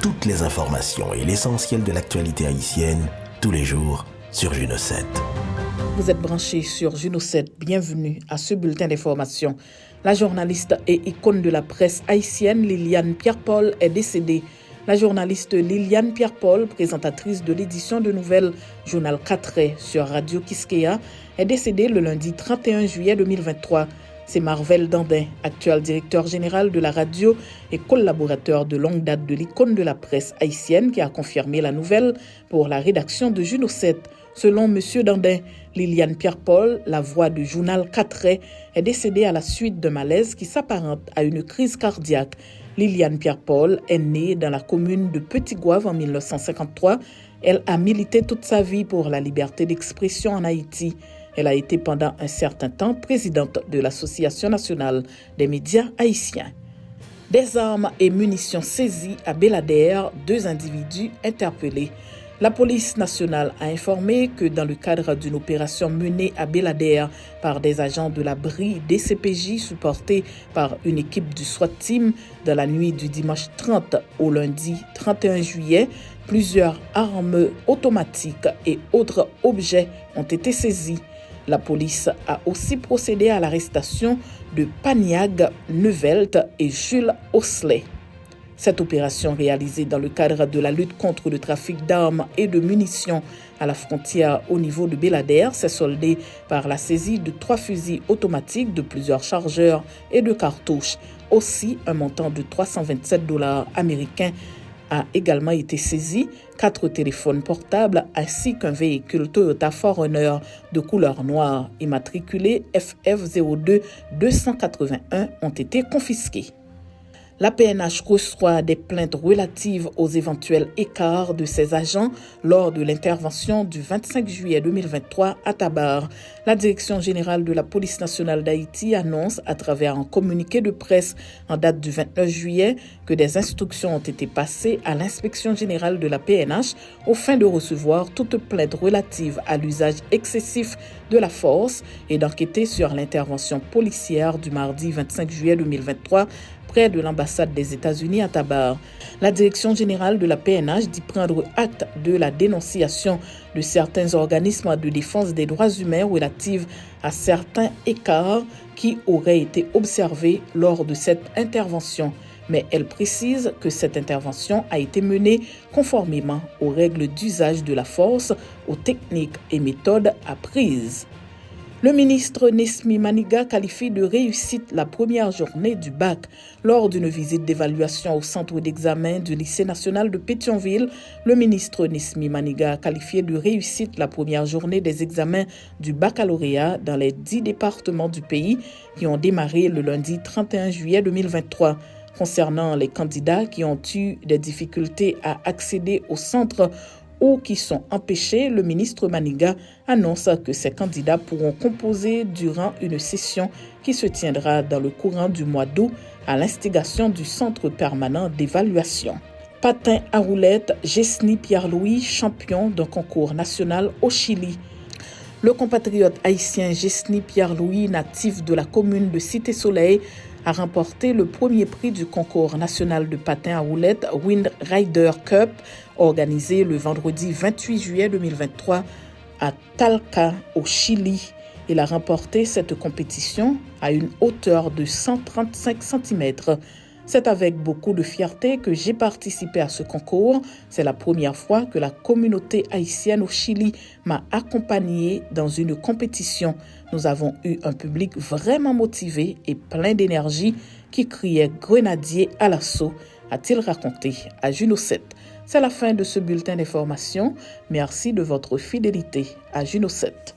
toutes les informations et l'essentiel de l'actualité haïtienne, tous les jours sur Juno 7. Vous êtes branchés sur Juno 7, bienvenue à ce bulletin d'information. La journaliste et icône de la presse haïtienne Liliane Pierre-Paul est décédée. La journaliste Liliane Pierre-Paul, présentatrice de l'édition de nouvelles Journal 4 sur Radio Kiskeya, est décédée le lundi 31 juillet 2023. C'est Marvel Dandin, actuel directeur général de la radio et collaborateur de longue date de l'icône de la presse haïtienne, qui a confirmé la nouvelle pour la rédaction de Juno 7. Selon M. Dandin, Liliane Pierre-Paul, la voix du journal 4, est décédée à la suite d'un malaise qui s'apparente à une crise cardiaque. Liliane Pierre-Paul est née dans la commune de Petit-Goâve en 1953. Elle a milité toute sa vie pour la liberté d'expression en Haïti. Elle a été pendant un certain temps présidente de l'Association nationale des médias haïtiens. Des armes et munitions saisies à Belader, 2 individus interpellés. La police nationale a informé que dans le cadre d'une opération menée à Belader par des agents de la BRI DCPJ supportés par une équipe du SWAT Team, dans la nuit du dimanche 30 au lundi 31 juillet, plusieurs armes automatiques et autres objets ont été saisis. La police a aussi procédé à l'arrestation de Paniag Neuvelt et Jules Osselet. Cette opération réalisée dans le cadre de la lutte contre le trafic d'armes et de munitions à la frontière au niveau de Belader s'est soldée par la saisie de 3 fusils automatiques, de plusieurs chargeurs et de cartouches. Aussi, un montant de $327 américains a également été saisi, 4 téléphones portables ainsi qu'un véhicule Toyota 4Runner de couleur noire immatriculé FF02 281 ont été confisqués. La PNH reçoit des plaintes relatives aux éventuels écarts de ses agents lors de l'intervention du 25 juillet 2023 à Tabar. La Direction générale de la Police nationale d'Haïti annonce à travers un communiqué de presse en date du 29 juillet que des instructions ont été passées à l'inspection générale de la PNH au fin de recevoir toute plainte relative à l'usage excessif de la force et d'enquêter sur l'intervention policière du mardi 25 juillet 2023 près de l'ambassade des États-Unis à Tabar. La direction générale de la PNH dit prendre acte de la dénonciation de certains organismes de défense des droits humains relatifs à certains écarts qui auraient été observés lors de cette intervention. Mais elle précise que cette intervention a été menée conformément aux règles d'usage de la force, aux techniques et méthodes apprises. Le ministre Nesmi Maniga qualifie de réussite la première journée du bac. Lors d'une visite d'évaluation au centre d'examen du lycée national de Pétionville, le ministre Nesmi Maniga a qualifié de réussite la première journée des examens du baccalauréat dans les 10 départements du pays qui ont démarré le lundi 31 juillet 2023. Concernant les candidats qui ont eu des difficultés à accéder au centre ou qui sont empêchés, le ministre Maniga annonce que ces candidats pourront composer durant une session qui se tiendra dans le courant du mois d'août à l'instigation du Centre permanent d'évaluation. Patin à roulettes, Jesni Pierre-Louis, champion d'un concours national au Chili. Le compatriote haïtien Jesni Pierre-Louis, natif de la commune de Cité-Soleil, a remporté le premier prix du concours national de patin à roulettes Wind Rider Cup, organisé le vendredi 28 juillet 2023 à Talca, au Chili. Il a remporté cette compétition à une hauteur de 135 cm. C'est avec beaucoup de fierté que j'ai participé à ce concours. C'est la première fois que la communauté haïtienne au Chili m'a accompagné dans une compétition. Nous avons eu un public vraiment motivé et plein d'énergie qui criait grenadier à l'assaut, a-t-il raconté à Juno 7. C'est la fin de ce bulletin d'information. Merci de votre fidélité à Juno 7.